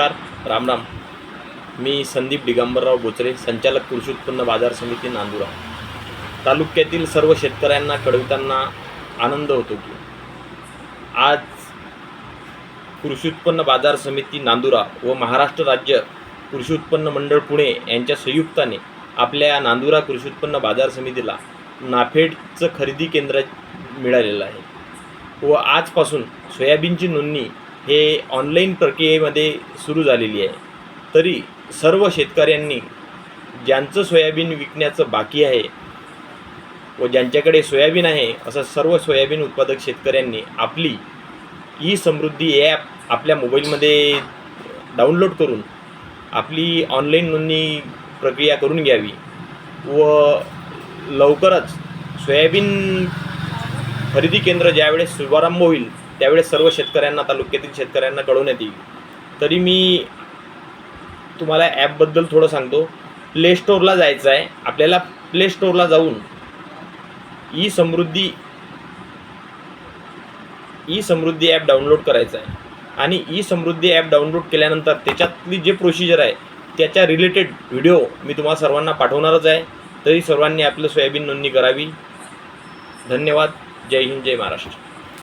नमस्कार, राम राम. मी संदीप दिगंबरराव बोचरे, संचालक कृषी उत्पन्न बाजार समिती नांदुरा. तालुक्यातील सर्व शेतकऱ्यांना कळविताना आनंद होतो की आज कृषी उत्पन्न बाजार समिती नांदुरा व महाराष्ट्र राज्य कृषी उत्पन्न मंडळ पुणे यांच्या संयुक्ताने आपल्या नांदुरा कृषी उत्पन्न बाजार समितीला नाफेडचं खरेदी केंद्र मिळालेलं आहे व आजपासून सोयाबीनची नोंदणी हे ऑनलाईन प्रक्रियेमध्ये सुरू झालेली आहे. तरी सर्व शेतकऱ्यांनी ज्यांचं सोयाबीन विकण्याचं बाकी आहे व ज्यांच्याकडे सोयाबीन आहे असं सर्व सोयाबीन उत्पादक शेतकऱ्यांनी आपली ई समृद्धी ॲप आपल्या मोबाईलमध्ये डाउनलोड करून आपली ऑनलाईन नोंदणी प्रक्रिया करून घ्यावी व लवकरच सोयाबीन खरेदी केंद्र ज्यावेळेस शुभारंभ होईल त्यावेळेस सर्व शेतकऱ्यांना, तालुक्यातील शेतकऱ्यांना कळवण्यात येईल. तरी मी तुम्हाला ॲपबद्दल थोडं सांगतो. प्ले स्टोअरला जायचं आहे. आपल्याला प्ले स्टोअरला जाऊन ई समृद्धी ॲप डाउनलोड करायचं आहे आणि ई समृद्धी ॲप डाउनलोड केल्यानंतर त्याच्यातली जे प्रोसिजर आहे त्याच्या रिलेटेड व्हिडिओ मी तुम्हाला सर्वांना पाठवणारच आहे. तरी सर्वांनी आपलं सोयाबीन नोंदणी करावी. धन्यवाद. जय हिंद, जय महाराष्ट्र.